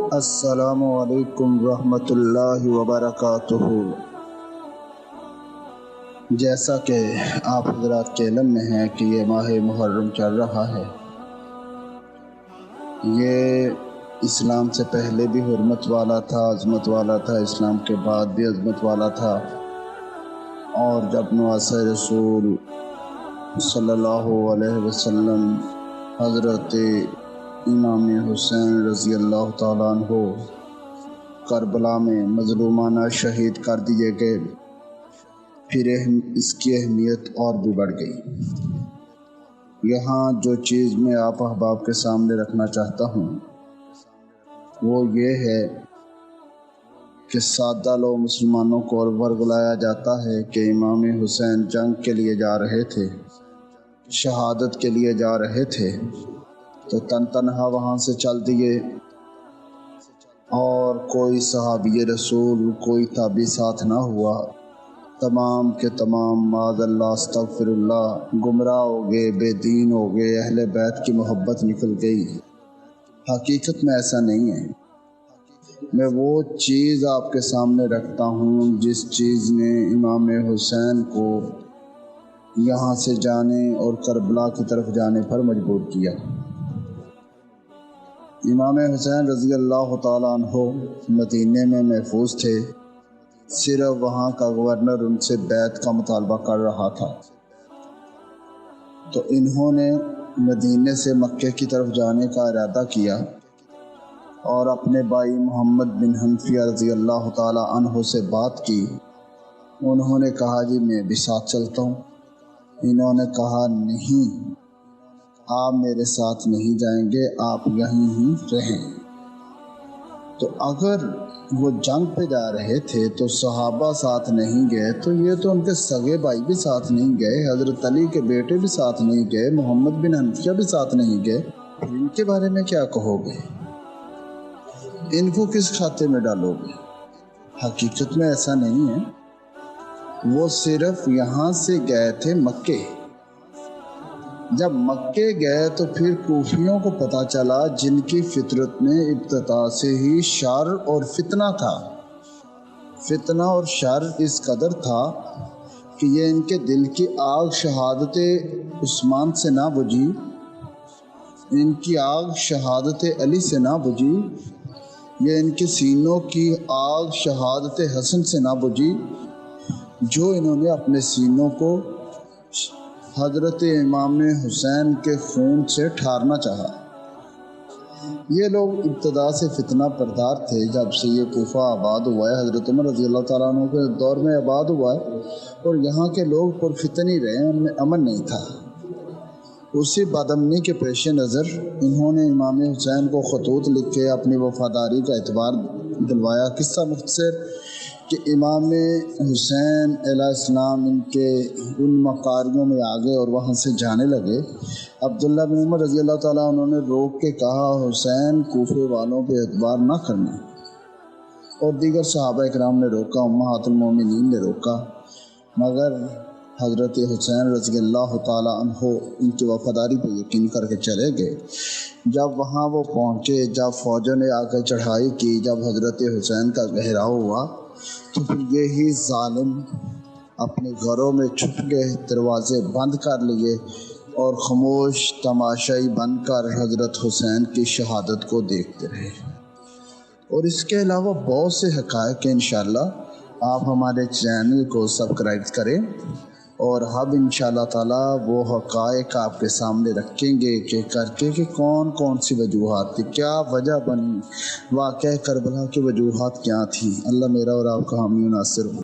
السلام علیکم ورحمۃ اللہ وبرکاتہ۔ جیسا کہ آپ حضرات کے علم میں ہیں کہ یہ ماہ محرم چل رہا ہے، یہ اسلام سے پہلے بھی حرمت والا تھا، عظمت والا تھا، اسلام کے بعد بھی عظمت والا تھا، اور جب نواسۂ رسول صلی اللہ علیہ وسلم حضرت امام حسین رضی اللہ تعالیٰ عنہ کربلا میں مظلومانہ شہید کر دیے گئے، پھر اس کی اہمیت اور بھی بڑھ گئی۔ یہاں جو چیز میں آپ احباب کے سامنے رکھنا چاہتا ہوں وہ یہ ہے کہ سادہ لوگ مسلمانوں کو ورگلایا جاتا ہے کہ امام حسین جنگ کے لیے جا رہے تھے، شہادت کے لیے جا رہے تھے، تو تنہا وہاں سے چل دیے، اور کوئی صحابی رسول، کوئی تابعی ساتھ نہ ہوا، تمام کے تمام معاذ اللہ استغفر اللہ گمراہ ہو گئے، بے دین ہو گئے، اہل بیت کی محبت نکل گئی۔ حقیقت میں ایسا نہیں ہے۔ میں وہ چیز آپ کے سامنے رکھتا ہوں جس چیز نے امام حسین کو یہاں سے جانے اور کربلا کی طرف جانے پر مجبور کیا۔ امام حسین رضی اللہ تعالیٰ عنہ مدینے میں محفوظ تھے، صرف وہاں کا گورنر ان سے بیعت کا مطالبہ کر رہا تھا، تو انہوں نے مدینے سے مکے کی طرف جانے کا ارادہ کیا اور اپنے بھائی محمد بن حنفیہ رضی اللہ تعالیٰ عنہ سے بات کی۔ انہوں نے کہا جی میں بھی ساتھ چلتا ہوں۔ انہوں نے کہا نہیں، آپ میرے ساتھ نہیں جائیں گے، آپ یہیں ہی رہیں۔ تو اگر وہ جنگ پہ جا رہے تھے تو صحابہ ساتھ نہیں گئے، تو یہ تو ان کے سگے بھائی بھی ساتھ نہیں گئے، حضرت علی کے بیٹے بھی ساتھ نہیں گئے، محمد بن حنفیہ بھی ساتھ نہیں گئے، پھر ان کے بارے میں کیا کہو گے؟ ان کو کس کھاتے میں ڈالو گے؟ حقیقت میں ایسا نہیں ہے۔ وہ صرف یہاں سے گئے تھے مکے۔ جب مکے گئے تو پھر کوفیوں کو پتہ چلا، جن کی فطرت میں ابتدا سے ہی شر اور فتنہ تھا، فتنہ اور شر اس قدر تھا کہ یہ ان کے دل کی آگ شہادت عثمان سے نہ بجھی، ان کی آگ شہادت علی سے نہ بجھی، یہ ان کے سینوں کی آگ شہادت حسن سے نہ بجھی، جو انہوں نے اپنے سینوں کو حضرت امام حسین کے خون سے ٹھارنا چاہا۔ یہ لوگ ابتدا سے فتنہ پردار تھے، جب سے یہ کوفہ آباد ہوا ہے، حضرت عمر رضی اللہ تعالیٰ عنہ کے دور میں آباد ہوا ہے، اور یہاں کے لوگ پرفتن ہی رہے، ان میں امن نہیں تھا۔ اسی بدامنی کے پیش نظر انہوں نے امام حسین کو خطوط لکھے، اپنی وفاداری کا اعتبار دلوایا۔ قصہ مختصر کہ امام حسین علیہ السلام ان کے ان مکاریوں میں آ گئے اور وہاں سے جانے لگے۔ عبداللہ بن عمر رضی اللہ تعالیٰ عنہ نے روک کے کہا حسین کوفے والوں پہ اعتبار نہ کرنا، اور دیگر صحابہ اکرام نے روکا، امہات المومنین نے روکا، مگر حضرت حسین رضی اللہ تعالیٰ عنہ ان کی وفاداری پہ یقین کر کے چلے گئے۔ جب وہاں وہ پہنچے، جب فوجوں نے آ کے چڑھائی کی، جب حضرت حسین کا گھیراؤ ہوا، تو پھر یہی ظالم اپنے گھروں میں چھپ گئے، دروازے بند کر لیے اور خاموش تماشائی بن کر حضرت حسین کی شہادت کو دیکھتے رہے۔ اور اس کے علاوہ بہت سے حقائق ہیں، انشاءاللہ آپ ہمارے چینل کو سبسکرائب کریں، اور ہم انشاءاللہ تعالیٰ وہ حقائق آپ کے سامنے رکھیں گے کہ کون کون سی وجوہات تھی، کیا وجہ بنی، واقعہ کربلا کی وجوہات کیا تھیں۔ اللہ میرا اور آپ کا حامی و ناصر ہو۔